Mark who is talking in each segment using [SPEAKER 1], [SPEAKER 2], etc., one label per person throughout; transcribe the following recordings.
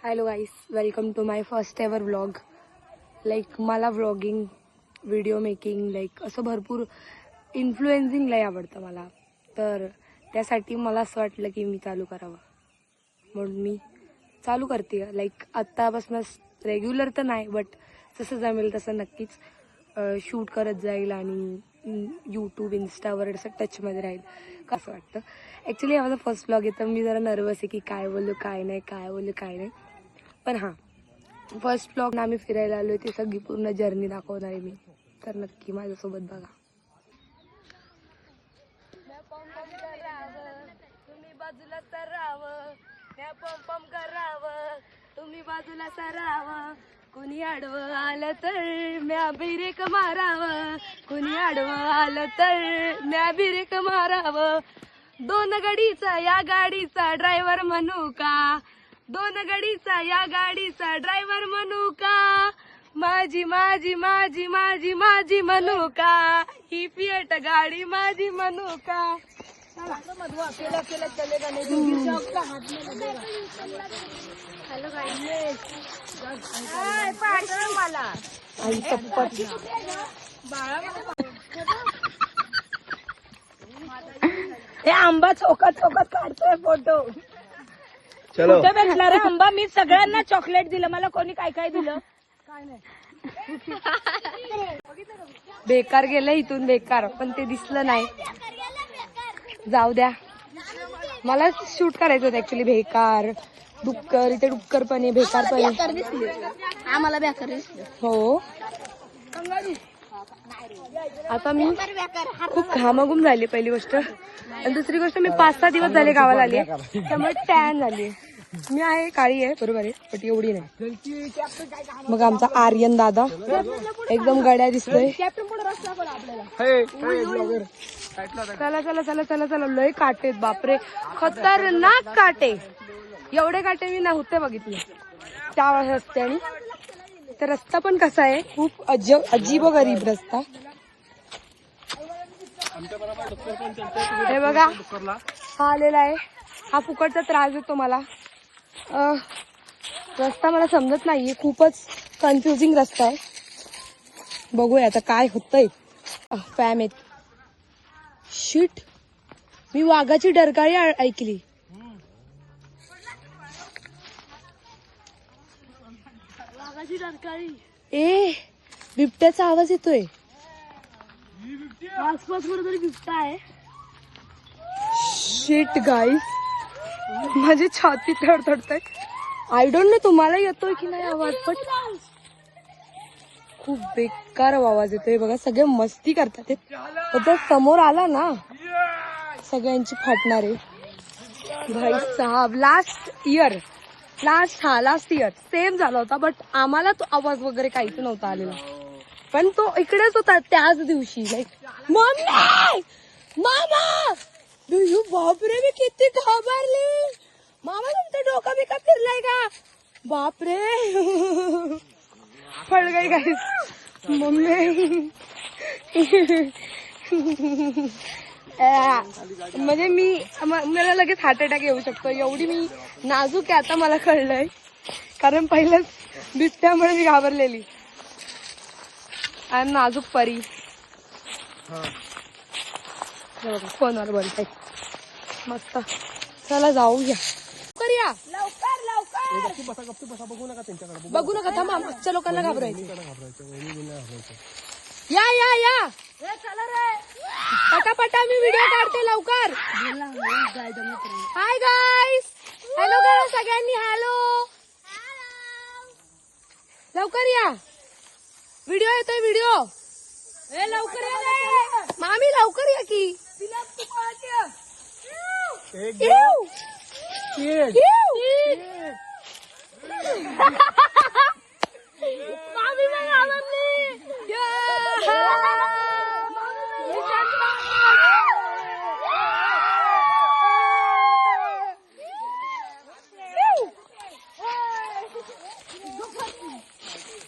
[SPEAKER 1] Hello guys, welcome to my first ever vlog. Like मला vlogging, video making, like असं भरपूर influencing लय आवडतं मला. तर त्यासाठी मला असं वाटलं की मी चालू करावं, म्हणून मी चालू करते. लाईक आत्तापासून रेग्युलर तर नाही, बट जसं जमेल तसं नक्कीच शूट करत जाईल आणि यूट्यूब, इंस्टावर असं टचमध्ये राहील. कसं वाटतं ॲक्च्युली हा माझा फर्स्ट व्लॉग आहे, तर मी जरा नर्वस आहे की काय बोलू काय नाही. पण हां, फर्स्ट व्लॉग आम्ही फिरायला आलो ती सगळी पूर्ण जर्नी दाखवणार आहे मी, तर नक्की माझ्यासोबत बघा. तुम्ही बाजूला सरावं, पम करावं, तुम्ही बाजूला सरावं, कुणी आडवं आलं तर म्या बिरेक मारावं, कुणी आडवं आलं तर म्या बिरेक मारावं. दोन गडीचा या गाडीचा ड्रायव्हर म्हणू का, दोन गडीचा या गाडीचा ड्रायव्हर म्हणू का, माझी माझी माझी माझी माझी म्हणू का, ही फिएट गाडी माझी म्हणू का. हॅलो मला आई चप्पट हे आंबा चौकात काढतोय फोटो. चलो कुठे भेटला रे आंबा? मी सगळ्यांना चॉकलेट दिलं, मला कोणी काय काय दिलं? काय नाही. बेकार गेलं इथून, बेकार, पण ते दिसलं नाही. जाऊ द्या, मला शूट करायचं होतं ऍक्च्युली. बेकार डुक्कर, इथे डुक्कर पण आहे, बेकार पण आहे. आम्हाला बेकार दिसलं. हो, आता मी खूप घामाघूम झाली पहिली गोष्ट, आणि दुसरी गोष्ट मी 5-6 दिवस झाले गावाला आली, त्यामुळे टॅन झाली. मी आहे, काळी आहे बरोबर आहे, पण एवढी नाही. मग आमचा आर्यन दादा एकदम गड्या दिसतोय. चला चला चला चला चला, लय काटे बापरे, खतरनाक काटे. एवढे काटे मी नव्हते बघितले त्या रस्त्याने. तर रस्ता पण कसा आहे, खूप अजीब गरीब रस्ता. हे बघा, हा आलेला आहे, हा फुकटचा त्रास देतो मला. रस्ता मला समजत नाहीये, खूपच कन्फ्युजिंग रस्ता आहे. बघूया आता काय होतंय. फॅम आहेत. शिट, मी वाघाची डरकाळी ऐकली. वाघाची डरकाळी, ए बिबट्याचा आवाज येतोय. आसपास कुठेतरी बिबटा आहे. शिट गाईस, माझी छाती थरथरते. आय डोंट नो तुम्हाला येतोय की नाही आवाज, पण खूप बेकार आवाज येतोय. बघा, सगळे मस्ती करतात. जर समोर आला ना, सगळ्यांची फाटणार आहे. भाई साहब, लास्ट इयर सेम झाला होता, बट आम्हाला तो आवाज वगैरे काहीच नव्हता आलेला, पण तो इकडेच होता त्याच दिवशी. लाईक मामा बापरे, मी किती घाबरली. मामा तुमचं डोकं बिका फिरलाय का? बापरे, पड गई गाईस मम्मी. म्हणजे मला लगेच हार्ट अटॅक येऊ शकतो, एवढी मी नाजूक आहे. आता मला कळलंय, कारण पहिलंच बिबट्यामुळे मी घाबरलेली. आय एम नाजूक परी. फोनवर बोलताय मस्त. चला जाऊया, करूया लवकर. बघू नका थांबा, मागच्या लोकांना घाबरायचं. या या या, पटापटा मी व्हिडिओ काढते लवकर. हाय गाईस, हॅलो करा सगळ्यांनी. हॅलो, लवकर या, व्हिडिओ येतोय व्हिडिओ. लवकर या मामी, लवकर या की. मामी नाही आवडली.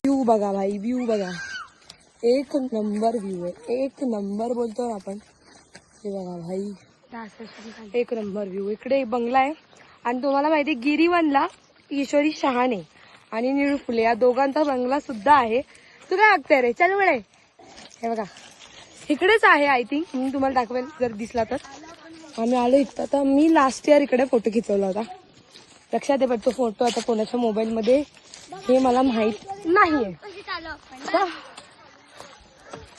[SPEAKER 1] व्ह्यू बघा भाई, व्ह्यू बघा, एक नंबर व्ह्यू आहे, एक नंबर बोलतो ना आपण. हे बघा भाई, एक नंबर व्ह्यू. इकडे बंगला आहे, आणि तुम्हाला माहिती गिरीवनला ईश्वरी शहाणे आणि नीळू फुले या दोघांचा बंगला सुद्धा आहे. तू काय बघते रे? चल वेळे. हे बघा इकडेच आहे आय थिंक, मी तुम्हाला दाखवेल जर दिसला तर. आम्ही आलो इथं. आता मी लास्ट इयर इकडे फोटो खिचवला होता, लक्षात आहे, पण तो फोटो आता कोणाच्या मोबाईल मध्ये हे मला माहित नाहीये.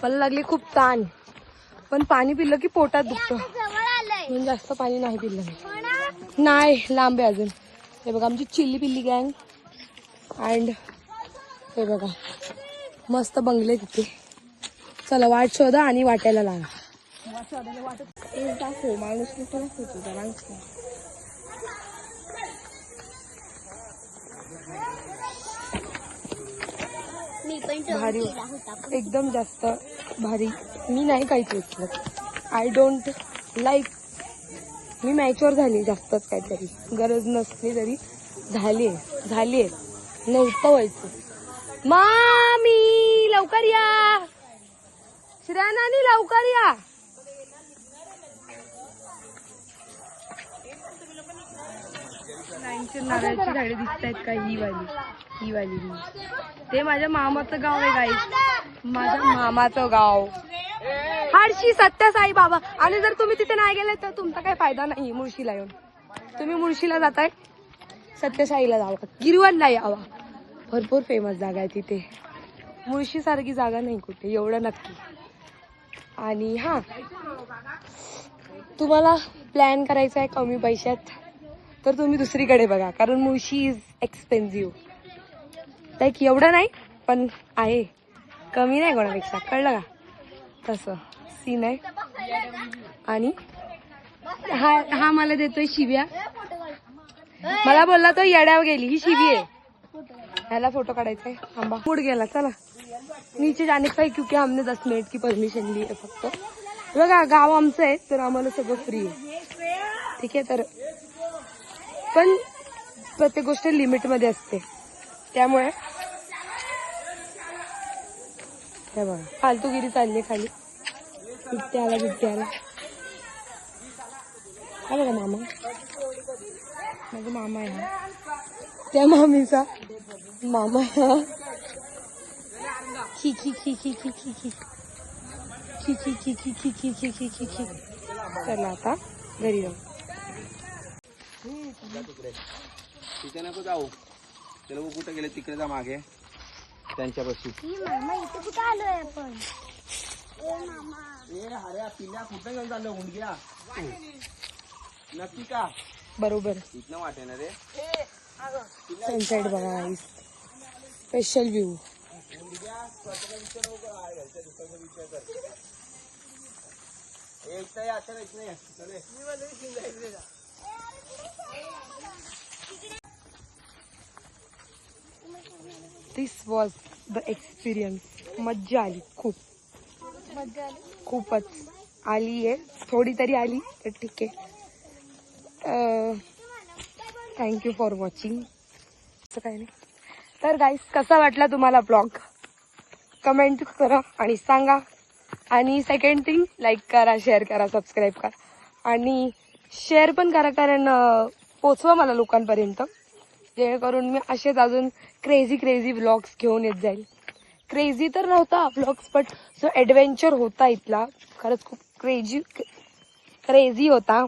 [SPEAKER 1] मला लागली खूप ताण, पण पाणी पिलं की पोटात दुखतं म्हणून जास्त पाणी नाही पिलं मी. नाही लांब आहे अजून. हे बघा आमची चिल्ली पिल्ली गँग. अँड हे बघा मस्त बंगले तिथे. चला वाट शोधा आणि वाटायला लागा. दाखव माणूस भारी एकदम जास्त भारी. मी नाही काहीच वेचलं. I don't like. Me mature झाली जास्तच काहीतरी, गरज नसली तरी झालीये नव्हतं व्हायचं. मामी लवकर या, श्रेयानानी लवकर या. नारळाची झाडे दिसत आहेत का? ही वाली ते माझ्या मामाचं गाव आहे गाईस, माझ्या मामाचं गाव हाडशी सत्यासाई बाबा. आणि जर तुम्ही तिथे नाही गेले तर तुमचा काही फायदा नाही. मुळशीला येऊन तुम्ही मुळशीला जाताय, सत्यसाईला जावा, गिरवणला यावा. भरपूर फेमस जागा आहे तिथे. मुळशी सारखी जागा नाही कुठे, एवढं नक्की. आणि हा तुम्हाला प्लॅन करायचा आहे कमी पैशात तर तुम्ही दुसरीकडे बघा, कारण मुळशी इज एक्सपेन्सिव्ह. लाईक एवढं नाही पण आहे, कमी नाही कोणापेक्षा, कळलं का? तसं सीन आहे. आणि हा मला देतोय शिव्या. मला बोलला तो येड्यावर गेली, ही शिवी आहे. ह्याला फोटो काढायचा आहे. आंबा मूड गेला. चला नीचे जाने का, क्योंकि हमने 10 मिनिट की परमिशन ली आहे फक्त. बघा गाव आमचं आहे तर आम्हाला सगळं फ्री आहे, ठीक आहे. तर पण प्रत्येक गोष्ट लिमिट मध्ये असते, त्यामुळे हे बघा फालतूगिरी चालली खाली. बिबट्याला हा बघा मामा, माझा मामा आहे हा, त्या मामीचा मामा हा. खी खी खी खी खी खी खी खी खी खी खी खी खी खी खी खी खी. चला आता घरी जाऊ.
[SPEAKER 2] तिथे नको जाऊ, ते लोक कुठे गेले तिकडे जा मागे त्यांच्यापाशी.
[SPEAKER 3] मामा इथे कुठे आलोय आपण?
[SPEAKER 2] अरे पिल्ल्या कुठे घेऊन चाललो? हुंडग्या नक्की का?
[SPEAKER 1] बरोबर
[SPEAKER 2] इथनं वाटे ना रे.
[SPEAKER 1] सनसेट बघा, special view. This was the experience. मज्जा आली, खूपच आली आहे. थोडी तरी आली तर ठीक आहे. Thank you for watching. असं काही नाही. तर गाईस कसा वाटला तुम्हाला ब्लॉग कमेंट करा आणि सांगा. आणि सेकंड थिंग, लाईक करा, शेअर करा, सबस्क्राईब करा आणि शेअर पण करा, कारण पोचवा मला लोकांपर्यंत, जेणेकरून मी असेच अजून क्रेझी व्लॉग्स घेऊन येत जाईल. क्रेझी तर नव्हता व्लॉग्स, बट जो ॲडव्हेंचर होता इथला खरंच खूप क्रेझी होता.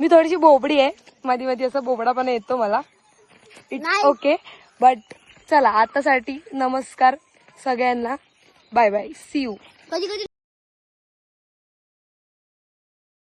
[SPEAKER 1] मी थोडीशी बोबडी आहे, मध्ये असं बोबडा पण येतो मला. It's okay. बट चला आतासाठी नमस्कार सगळ्यांना, बाय बाय, सी यू.